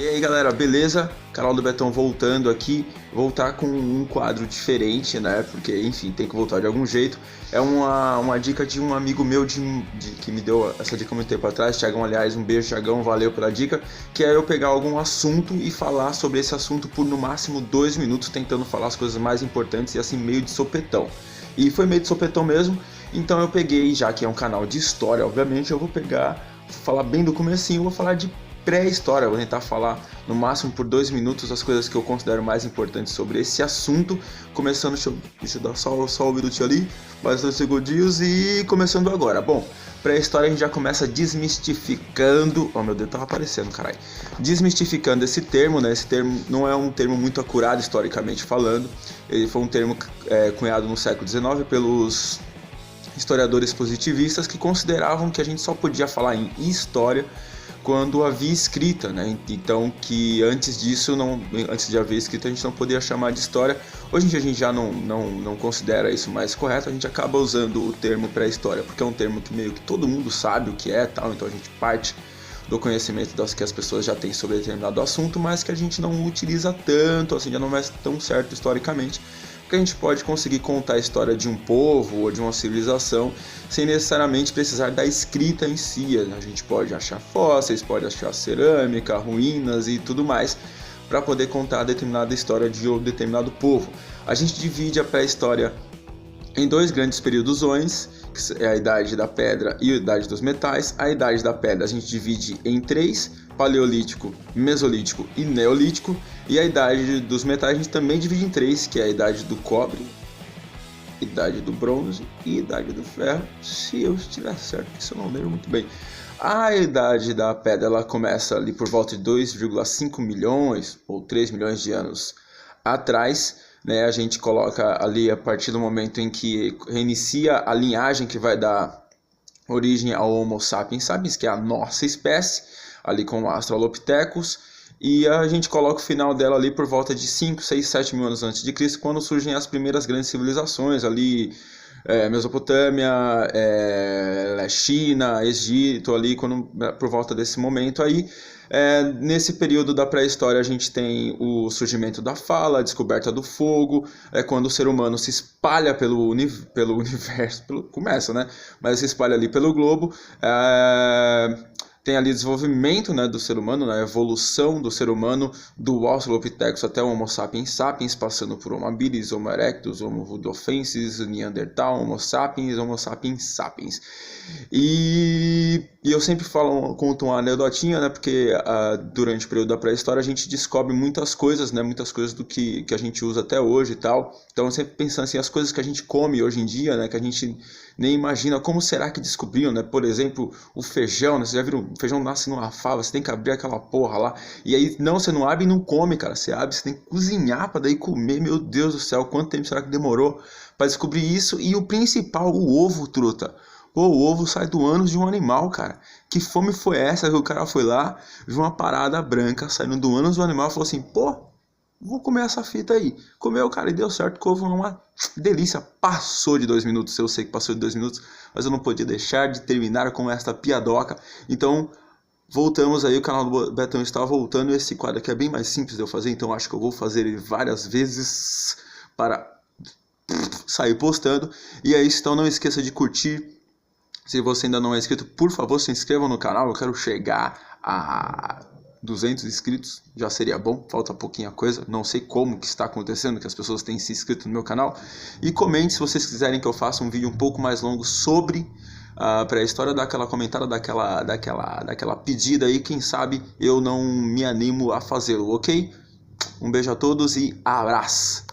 E aí galera, beleza? Canal do Betão voltando aqui, voltar com um quadro diferente, né? Porque enfim, tem que voltar de algum jeito. É uma dica de um amigo meu que me deu essa dica há muito tempo atrás, Thiagão, aliás, um beijo Thiagão, valeu pela dica. Que é eu pegar algum assunto e falar sobre esse assunto por no máximo 2 minutos, tentando falar as coisas mais importantes e assim meio de sopetão. E foi meio de sopetão mesmo, então eu peguei, já que é um canal de história, obviamente, eu vou falar bem do comecinho, vou falar de pré-história, vou tentar falar no máximo por 2 minutos as coisas que eu considero mais importantes sobre esse assunto, começando, deixa eu dar só um minutinho ali, mais 2 segundinhos e começando agora. Bom, pré-história a gente já começa desmistificando, oh meu Deus, tava aparecendo, caralho, desmistificando esse termo, né, esse termo não é um termo muito acurado historicamente falando, ele foi um termo cunhado no século XIX pelos historiadores positivistas que consideravam que a gente só podia falar em história quando havia escrita, né? Então que antes de haver escrita a gente não podia chamar de história. Hoje em dia a gente já não considera isso mais correto, a gente acaba usando o termo pré-história, porque é um termo que meio que todo mundo sabe o que é, tal, então a gente parte do conhecimento que as pessoas já têm sobre determinado assunto, mas que a gente não utiliza tanto, assim, já não é tão certo historicamente, porque a gente pode conseguir contar a história de um povo ou de uma civilização sem necessariamente precisar da escrita em si. A gente pode achar fósseis, pode achar cerâmica, ruínas e tudo mais para poder contar a determinada história de um determinado povo. A gente divide a pré-história em 2 grandes períodos, que é a Idade da Pedra e a Idade dos Metais. A Idade da Pedra a gente divide em 3, Paleolítico, Mesolítico e Neolítico. E a Idade dos Metais a gente também divide em 3, que é a Idade do Cobre, Idade do Bronze e Idade do Ferro, se eu estiver certo, que isso eu não lembro muito bem. A Idade da Pedra ela começa ali por volta de 2,5 milhões ou 3 milhões de anos atrás, né? A gente coloca ali a partir do momento em que reinicia a linhagem que vai dar origem ao Homo sapiens sapiens, que é a nossa espécie, ali com o Australopithecus. E a gente coloca o final dela ali por volta de 5, 6, 7 mil anos antes de Cristo, quando surgem as primeiras grandes civilizações ali, Mesopotâmia, China, Egito, ali por volta desse momento aí. Nesse período da pré-história a gente tem o surgimento da fala, a descoberta do fogo, quando o ser humano se espalha pelo universo, começa, né? Mas se espalha ali pelo globo. Tem ali o desenvolvimento, né, do ser humano, a evolução do ser humano, do Australopithecus até o Homo sapiens sapiens, passando por Homo habilis, Homo erectus, Homo rudolfensis, Neandertal, Homo sapiens sapiens. E eu sempre conto uma anedotinha, né, porque durante o período da pré-história a gente descobre muitas coisas, né, muitas coisas do que a gente usa até hoje e tal. Então eu sempre pensando assim, as coisas que a gente come hoje em dia, né, que a gente nem imagina, como será que descobriram, né? Por exemplo, o feijão, né? Você já viu, o feijão nasce numa fava, você tem que abrir aquela porra lá, e aí, não, você não abre e não come, cara, você abre, você tem que cozinhar pra daí comer, meu Deus do céu, quanto tempo será que demorou pra descobrir isso? E o principal, o ovo, truta. Pô, o ovo sai do ânus de um animal, cara. Que fome foi essa que o cara foi lá, viu uma parada branca saindo do ânus do animal e falou assim, pô, vou comer essa fita aí. Comeu, cara, e deu certo, que o ovo é uma delícia. Passou de 2 minutos, eu sei que passou de 2 minutos, mas eu não podia deixar de terminar com esta piadoca. Então, voltamos aí, o canal do Betão está voltando. Esse quadro aqui é bem mais simples de eu fazer, então acho que eu vou fazer ele várias vezes para sair postando. E é isso, então não esqueça de curtir. Se você ainda não é inscrito, por favor, se inscreva no canal. Eu quero chegar a 200 inscritos, já seria bom, falta pouquinha coisa, não sei como que está acontecendo, que as pessoas têm se inscrito no meu canal. E comente se vocês quiserem que eu faça um vídeo um pouco mais longo sobre a pré-história, daquela comentada, daquela pedida aí, quem sabe eu não me animo a fazê-lo, ok? Um beijo a todos e abraço!